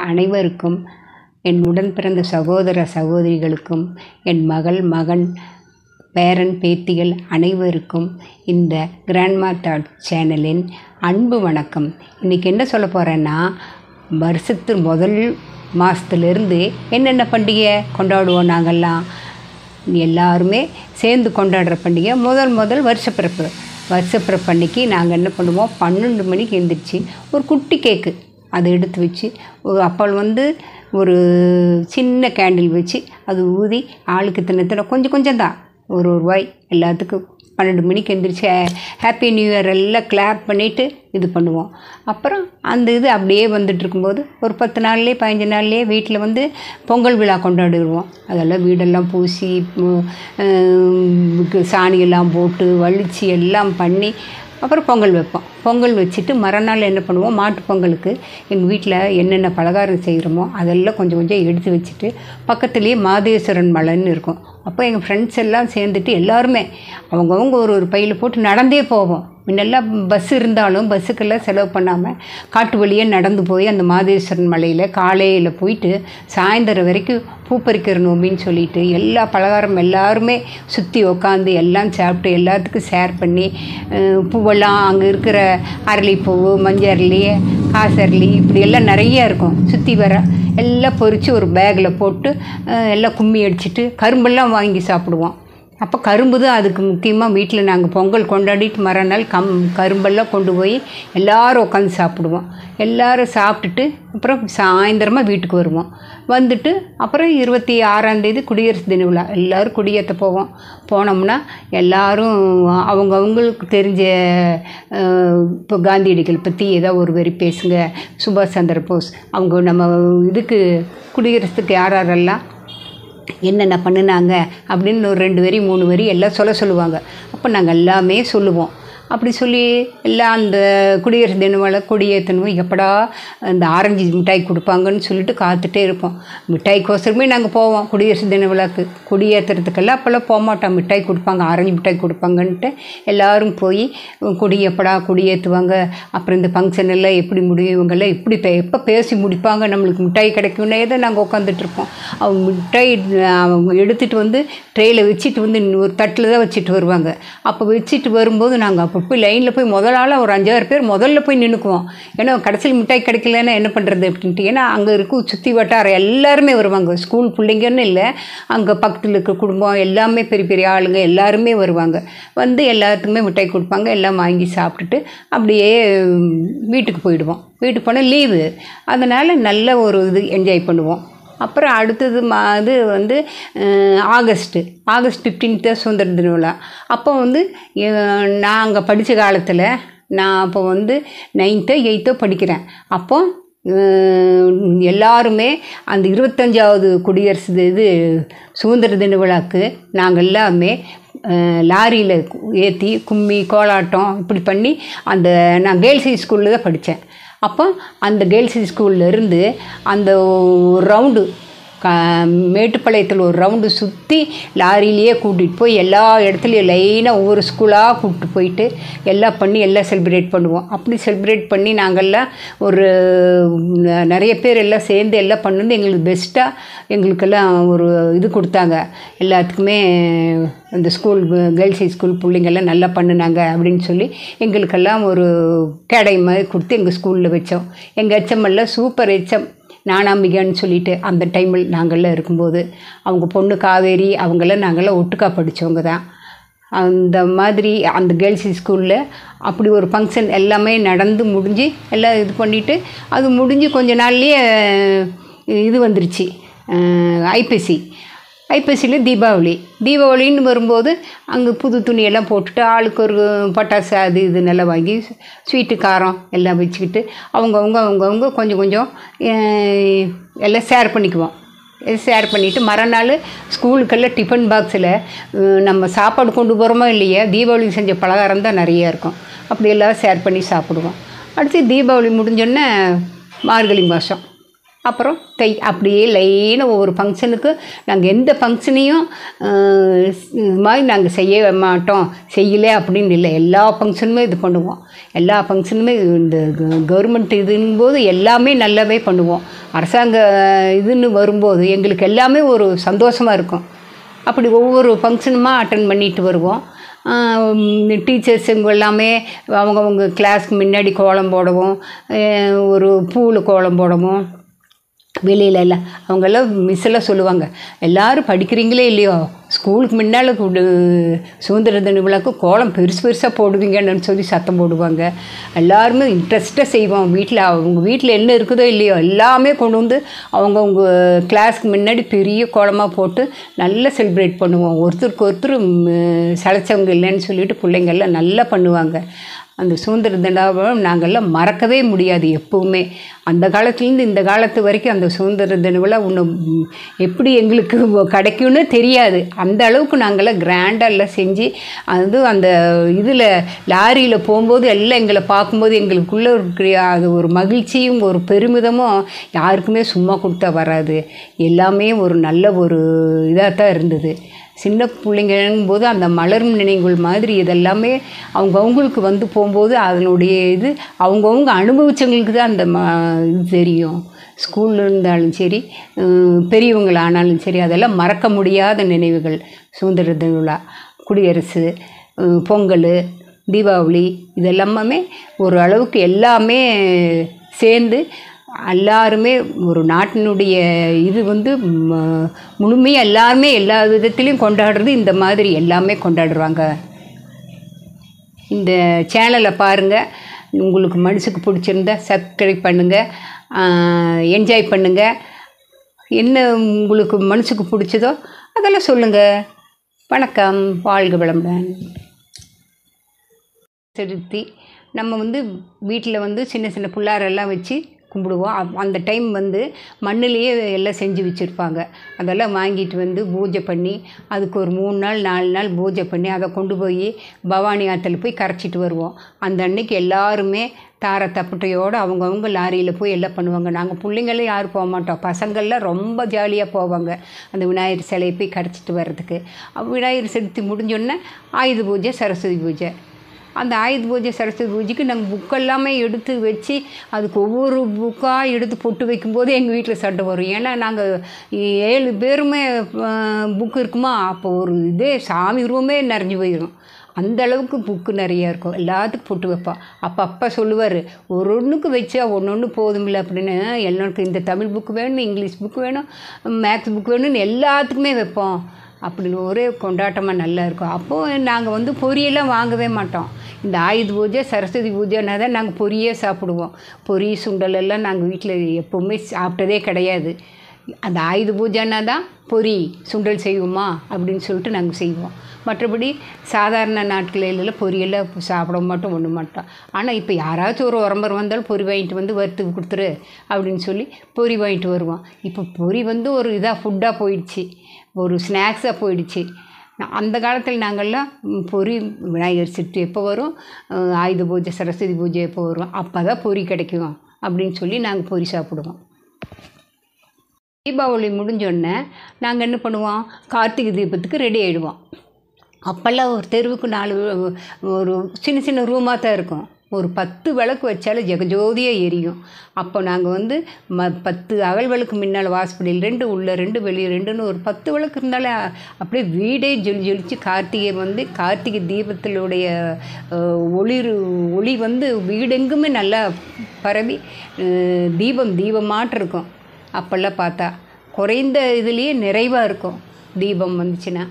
அனைவருக்கும், என் உடன் பிறந்த சகோதர சகோதரிகளுக்கும், என் மகள், மகன், பேரன், பேத்திகள் அனைவருக்கும் இந்த கிராண்ட்மா தாட் சேனலின் அன்பு வணக்கம். இன்றைக்கி என்ன சொல்ல போகிறேன்னா, வருஷத்து முதல் மாதத்துலேருந்து என்னென்ன பண்டிகை கொண்டாடுவோம் நாங்கள்லாம். எல்லாருமே சேர்ந்து கொண்டாடுற பண்டிகை முதல் வருஷப்பிறப்பு. வருஷப்பிறப்பு அன்றைக்கி நாங்கள் என்ன பண்ணுவோம், 12 மணிக்கு எழுந்திரிச்சு ஒரு குட்டி கேக்கு அதை எடுத்து வச்சு, அப்போ ஒரு சின்ன கேண்டில் வச்சு அது ஊதி ஆளுக்கு தின கொஞ்சம் தான் ஒரு ரூபாய் எல்லாத்துக்கும் 12 மணிக்கு எழுந்திரிச்சு ஹாப்பி நியூ இயர் எல்லாம் கிளாப் பண்ணிவிட்டு இது பண்ணுவோம். அப்புறம் அந்த இது அப்படியே வந்துட்டு இருக்கும்போது ஒரு 10 நாள்லேயே 15 நாள்லேயே வீட்டில் பொங்கல் விழா கொண்டாடிடுவோம். அதெல்லாம் வீடெல்லாம் பூசி சாணியெல்லாம் போட்டு வலிச்சு எல்லாம் பண்ணி அப்புறம் பொங்கல் வைப்போம். பொங்கல் வச்சுட்டு மறுநாள் என்ன பண்ணுவோம், மாட்டு பொங்கலுக்கு எங்கள் வீட்டில் என்னென்ன பலகாரம் செய்கிறோமோ அதெல்லாம் கொஞ்சம் எடுத்து வச்சுட்டு பக்கத்துலேயே மாதேஸ்வரன் மலைன்னு இருக்கும். அப்போ எங்கள் ஃப்ரெண்ட்ஸ் எல்லாம் சேர்ந்துட்டு எல்லாருமே அவங்கவுங்க ஒரு பையில் போட்டு நடந்தே போவோம். முன்னெல்லாம் பஸ் இருந்தாலும் பஸ்ஸுக்கெல்லாம் செலவு பண்ணாமல் காட்டு வழியே நடந்து போய் அந்த மாதேஸ்வரன் மலையில் காலையில் போயிட்டு சாயந்தரம் வரைக்கும் பூ பறிக்கிற நோம்பின்னு சொல்லிட்டு எல்லா பலகாரம் எல்லாருமே சுற்றி உக்காந்து எல்லாம் சாப்பிட்டு எல்லாத்துக்கும் ஷேர் பண்ணி பூவெல்லாம் அங்கே இருக்கிற அரளிப்பூ, மஞ்சள் அரளி, காசு அரளி இப்படி எல்லாம் நிறைய இருக்கும். சுற்றி வர எல்லாம் பொறிச்சு ஒரு பேக்கில் போட்டு எல்லாம் கும்மி அடிச்சுட்டு கரும்பெல்லாம் வாங்கி சாப்பிடுவோம். அப்போ கரும்பு தான் அதுக்கு முக்கியமாக. வீட்டில் நாங்கள் பொங்கல் கொண்டாடிட்டு மறுநாள் கரும்பெல்லாம் கொண்டு போய் எல்லோரும் உட்காந்து சாப்பிடுவோம். எல்லோரும் சாப்பிட்டுட்டு அப்புறம் சாயந்தரமாக வீட்டுக்கு வருவோம். வந்துட்டு அப்புறம் 26ஆம் தேதி குடியரசு தின விழா எல்லோரும் குடியேற்ற போவோம். போனோம்னா எல்லோரும் அவங்களுக்கு தெரிஞ்ச இப்போ காந்தியடிகள் பற்றி ஏதோ ஒரு வரி பேசுங்க, சுபாஷ் சந்திர போஸ் அவங்க நம்ம இதுக்கு குடியரசுக்கு யாரெல்லாம் என்னென்ன பண்ணினாங்க அப்படின்னு ஒரு 2 வரி 3 வரி எல்லாம் சொல்லுவாங்க. அப்போ நாங்கள் எல்லாமே சொல்லுவோம். அப்படி சொல்லி எல்லாம் அந்த குடியரசு தினவிழா கொடியேற்றணும், எப்படா இந்த ஆரஞ்சு மிட்டாய் கொடுப்பாங்கன்னு சொல்லிட்டு காத்துட்டே இருப்போம். மிட்டாய்க்கோசரமே நாங்கள் போவோம் குடியரசு தின விழாக்கு. கொடியேற்றுறதுக்கெல்லாம் அப்போல்லாம் போக மாட்டோம். மிட்டாய் கொடுப்பாங்க, ஆரஞ்சு மிட்டாய் கொடுப்பாங்கன்ட்டு எல்லோரும் போய் எப்படா கொடியேற்றுவாங்க, அப்புறம் இந்த ஃபங்க்ஷன் எல்லாம் எப்படி முடியும், இவங்கெல்லாம் எப்படி எப்போ பேசி முடிப்பாங்க, நம்மளுக்கு மிட்டாய் கிடைக்கும்னே தான் நாங்கள் உட்காந்துட்ருப்போம். அவங்க மிட்டாய் அவங்க எடுத்துகிட்டு ட்ரெயில் வச்சுட்டு ஒரு தட்டில் தான் வச்சுட்டு வருவாங்க. அப்போ வச்சுட்டு வரும்போது நாங்கள் அப்போ போய் லைனில் போய் முதல் ஆளாக ஒரு 5-6 பேர் முதல்ல போய் நின்றுக்குவோம். ஏன்னா கடைசியில் மிட்டாய் கிடைக்கலன்னா என்ன பண்ணுறது அப்படின்ட்டு. ஏன்னா அங்கே இருக்கும் சுற்றி வட்டாரம் எல்லாருமே வருவாங்க. ஸ்கூல் பிள்ளைங்கன்னு இல்லை, அங்கே பக்கத்தில் இருக்க குடும்பம் எல்லாமே பெரிய பெரிய ஆளுங்க எல்லாருமே வருவாங்க. எல்லாத்துக்குமே மிட்டாய் கொடுப்பாங்க. எல்லாம் வாங்கி சாப்பிட்டுட்டு அப்படியே வீட்டுக்கு போயிடுவோம். வீட்டுக்கு போனால் லீவு, அதனால் நல்ல ஒரு இது என்ஜாய் பண்ணுவோம். அப்புறம் அடுத்தது இது ஆகஸ்ட் 15 சுதந்திர தின விழா. அப்போ நாங்கள் படித்த காலத்தில் நான் அப்போ 9th 8th படிக்கிறேன். அப்போ எல்லாருமே அந்த 25வது குடியரசு சுதந்திர தின விழாவுக்கு நாங்கள் எல்லாமே லாரியில் ஏற்றி கும்மி கோலாட்டம் இப்படி பண்ணி நான் கேர்ள்ஸ் ஹை ஸ்கூலில் தான் படித்தேன். அப்போ அந்த கேர்ள்ஸ் ஸ்கூல்லேருந்து அந்த ஒரு ரவுண்டு மேட்டுப்பாளையத்தில் ஒரு ரவுண்டு சுற்றி லாரியிலேயே கூட்டிகிட்டு போய் எல்லா இடத்துலையும் லைனாக ஒவ்வொரு ஸ்கூலாக கூப்பிட்டு போயிட்டு எல்லாம் பண்ணி எல்லாம் செலிப்ரேட் பண்ணுவோம். அப்படி செலிப்ரேட் பண்ணி நாங்கள்லாம் ஒரு நிறைய பேர் எல்லாம் சேர்ந்து எல்லாம் பண்ணது எங்களுக்கு பெஸ்ட்டாக எங்களுக்கெல்லாம் ஒரு இது கொடுத்தாங்க. எல்லாத்துக்குமே அந்த ஸ்கூல் கேர்ள்ஸ் ஹை ஸ்கூல் பிள்ளைங்கள்லாம் நல்லா பண்ணினாங்க அப்படின்னு சொல்லி எங்களுக்கெல்லாம் ஒரு கேடை மாதிரி கொடுத்து எங்கள் ஸ்கூலில் வச்சோம். எங்கள் எச்எம்எல்லாம் சூப்பர் எச்எம் ஞானாம்பிகான்னு சொல்லிட்டு அந்த டைமில் நாங்கள்லாம் இருக்கும்போது அவங்க பொண்ணு காவேரி அவங்களாம் நாங்கள்லாம் ஒட்டுக்கா படித்தவங்க தான். அந்த மாதிரி அந்த கேர்ள்ஸ் ஸ்கூலில் அப்படி ஒரு ஃபங்க்ஷன் எல்லாமே நடந்து முடிஞ்சு எல்லாம் இது பண்ணிவிட்டு அது முடிஞ்சு கொஞ்ச நாள்லேயே இது வந்துருச்சு, ஐப்பசியில் தீபாவளின்னு வரும்போது அங்கே புது துணியெல்லாம் போட்டுட்டு ஆளுக்கு ஒரு பட்டாசு அது இது நல்லா வாங்கி ஸ்வீட்டு காரம் எல்லாம் வச்சுக்கிட்டு அவங்கவுங்க கொஞ்சம் எல்லாம் ஷேர் பண்ணிக்குவோம். ஷேர் பண்ணிவிட்டு மறுநாள் ஸ்கூலுக்கெல்லாம் டிஃபன் பாக்ஸில் நம்ம சாப்பாடு கொண்டு போகிறோமோ இல்லையா, தீபாவளிக்கு செஞ்ச பலகாரம் தான் நிறையா இருக்கும். அப்படியெல்லாம் ஷேர் பண்ணி சாப்பிடுவோம். அடுத்து தீபாவளி முடிஞ்சோடனே மார்கழி மாதம் அப்புறம் அப்படியே லைனாக ஒவ்வொரு ஃபங்க்ஷனுக்கு நாங்கள் எந்த ஃபங்க்ஷனையும் இது மாதிரி நாங்கள் செய்ய மாட்டோம், செய்யலை அப்படின்னு இல்லை. எல்லா ஃபங்க்ஷனுமே இது பண்ணுவோம். எல்லா ஃபங்க்ஷனுமே இந்த கவர்மெண்ட் இதுங்கும்போது எல்லாமே நல்லாவே பண்ணுவோம். அரசாங்க இதுன்னு வரும்போது எங்களுக்கு எல்லாமே ஒரு சந்தோஷமாக இருக்கும். அப்படி ஒவ்வொரு ஃபங்க்ஷனுமா அட்டன் பண்ணிட்டு வருவோம். டீச்சர்ஸுங்க எல்லாமே அவங்கவுங்க கிளாஸ்க்கு முன்னாடி கோலம் போடவும், ஒரு பூவில் கோலம் போடவும், வெளியில எல்லாம் அவங்கெல்லாம் மிஸ்ஸெல்லாம் சொல்லுவாங்க, எல்லோரும் படிக்கிறீங்களே இல்லையோ, ஸ்கூலுக்கு முன்னால் சுதந்திர தின விழாக்கு கோலம் பெருசு பெருசாக போடுவீங்கன்னு சொல்லி சத்தம் போடுவாங்க. எல்லாருமே இன்ட்ரெஸ்ட்டாக செய்வோம். அவங்க வீட்டில் என்ன இருக்குதோ இல்லையோ எல்லாமே கொண்டு வந்து அவங்கவுங்க கிளாஸ்க்கு முன்னாடி பெரிய கோலமாக போட்டு நல்லா செலிப்ரேட் பண்ணுவோம். ஒருத்தருக்கு ஒருத்தர் சளைச்சவங்க இல்லைன்னு சொல்லிட்டு பிள்ளைங்கள்லாம் நல்லா பண்ணுவாங்க. அந்த சுதந்திர தினம் நாங்கள்லாம் மறக்கவே முடியாது எப்போவுமே. அந்த காலத்துலேருந்து இந்த காலத்து வரைக்கும் அந்த சுதந்திர தின விழா ஒன்று எப்படி எங்களுக்கு கிடைக்கும்னு தெரியாது. அந்த அளவுக்கு நாங்கள்லாம் கிராண்டாக எல்லாம் செஞ்சு அந்த இதில் லாரியில் போகும்போது எல்லாம் எங்களை பார்க்கும்போது எங்களுக்குள்ளே இருக்கிற அது ஒரு மகிழ்ச்சியும் ஒரு பெருமிதமும் யாருக்குமே சும்மா கொடுத்தா வராது. எல்லாமே ஒரு நல்ல ஒரு இதாக தான் இருந்தது. சின்ன பிள்ளைங்கும்போது அந்த மலரும் நினைவுகள் மாதிரி இதெல்லாமே அவங்கவுங்களுக்கு வந்து போகும்போது அதனுடைய இது அவங்கவுங்க அனுபவித்தவங்களுக்கு தான் அந்த இது தெரியும். ஸ்கூலில் இருந்தாலும் சரி, பெரியவங்களானாலும் சரி, அதெல்லாம் மறக்க முடியாத நினைவுகள். சுதந்திர தின விழா, குடியரசு, பொங்கல், தீபாவளி இதெல்லாமே ஒரு அளவுக்கு எல்லாமே சேர்ந்து எல்லாருமே ஒரு நாட்டினுடைய இது முழுமையாக எல்லாருமே எல்லா விதத்துலேயும் கொண்டாடுறது இந்த மாதிரி எல்லாமே கொண்டாடுறாங்க. இந்த சேனலை பாருங்கள். உங்களுக்கு மனசுக்கு பிடிச்சிருந்தா சப்ஸ்கிரைப் பண்ணுங்கள், என்ஜாய் பண்ணுங்கள். என்ன உங்களுக்கு மனசுக்கு பிடிச்சதோ அதெல்லாம் சொல்லுங்கள். வணக்கம், வாழ்க வளமுடன். செலுத்தி நம்ம வீட்டில் சின்ன சின்ன பிள்ளாரெல்லாம் வச்சு கும்பிடுவோம். அந்த டைம் மண்ணிலேயே எல்லாம் செஞ்சு வச்சுருப்பாங்க. அதெல்லாம் வாங்கிட்டு பூஜை பண்ணி அதுக்கு ஒரு 3 நாள் 4 நாள் பூஜை பண்ணி அதை கொண்டு போய் பவானி ஆற்றுல போய் கரைச்சிட்டு வருவோம். அந்த அன்னைக்கு எல்லாருமே தார தப்பட்டையோடு அவங்கவுங்க லாரியில் போய் எல்லாம் பண்ணுவாங்க. நாங்கள் பிள்ளைங்களே யாரும் போக மாட்டோம். பசங்கள்லாம் ரொம்ப ஜாலியாக போவாங்க அந்த விநாயகர் சிலையை போய் கரைச்சிட்டு வர்றதுக்கு. விநாயகர் சதுர்த்தி முடிஞ்சோடனே ஆயுத பூஜை, சரஸ்வதி பூஜை. அந்த ஆயுத பூஜை, சரஸ்வதி பூஜைக்கு நாங்கள் புக்கெல்லாமே எடுத்து வச்சு அதுக்கு ஒவ்வொரு புக்காக எடுத்து பொட்டு வைக்கும்போது எங்கள் வீட்டில் சண்டை வரும். ஏன்னா நாங்கள் 7 பேருமே புக்கு இருக்குமா, அப்போ ஒரு சாமி ரூமே நிறைஞ்சு போயிடும். அந்த அளவுக்கு புக்கு நிறையா இருக்கும். எல்லாத்துக்கும் பொட்டு வைப்போம். அப்பா சொல்லுவார், ஒன்றுக்கு வச்சா ஒன்று போதுமில்லை அப்படின்னு. எல்லாருக்கும் இந்த தமிழ் புக்கு வேணும், இங்கிலீஷ் புக்கு வேணும், மேக்ஸ் புக்கு வேணும்னு எல்லாத்துக்குமே வைப்போம். அப்படின்னு ஒரே கொண்டாட்டமாக நல்லா இருக்கும். அப்போது நாங்கள் பொரியெல்லாம் வாங்கவே மாட்டோம். இந்த ஆயுத பூஜை, சரஸ்வதி பூஜைன்னா தான் நாங்கள் பொரியே சாப்பிடுவோம். பொரி, சுண்டல் எல்லாம் நாங்கள் வீட்டில் எப்போவுமே சாப்பிட்டதே கிடையாது. அந்த ஆயுத பூஜைன்னா தான் பொரி, சுண்டல் செய்வோமா அப்படின்னு சொல்லிட்டு நாங்கள் செய்வோம். மற்றபடி சாதாரண நாட்களில் பொரியெல்லாம் சாப்பிட மாட்டோம், ஒன்று மாட்டோம். ஆனால் இப்போ யாராச்சும் ஒரு உறம்பர் வந்தாலும் பொரி வாங்கிட்டு வறுத்து கொடுத்துரு அப்படின்னு சொல்லி பொரி வாங்கிட்டு வருவோம். இப்போ பொரி ஒரு இதாக ஃபுட்டாக போயிடுச்சு, ஒரு ஸ்நாக்ஸாக போயிடுச்சு. அந்த காலத்தில் நாங்கள்லாம் பொரி விநாயகர் சதுர்த்தி எப்போ வரும், ஆயுத பூஜை, சரஸ்வதி பூஜை எப்போ வரும், அப்போ தான் பொரி கிடைக்கும் அப்படின்னு சொல்லி நாங்கள் பொரி சாப்பிடுவோம். தீபாவளி முடிஞ்சோடனே நாங்கள் என்ன பண்ணுவோம், கார்த்திகை தீபத்துக்கு ரெடி ஆகிடுவோம். அப்போல்லாம் ஒரு தெருவுக்கு 4 ஒரு சின்ன சின்ன ரூமாக தான் இருக்கும். ஒரு 10 விளக்கு வச்சாலும் ஜெகஜோதியாக எரியும். அப்போ நாங்கள் 10 அகல் விளக்கு முன்னால் வாசப்படியில் 2 உள்ள 2 வெளியே 2ன்னு ஒரு 10 விளக்கு இருந்தாலே அப்படியே வீடே ஜொலிச்சு கார்த்திகை தீபத்தினுடைய ஒளி வீடெங்குமே நல்லா பரவி தீபமாட்டு இருக்கும். அப்போல்லாம் பார்த்தா குறைந்த இதுலேயே நிறைவாக இருக்கும் தீபம் வந்துச்சுன்னா.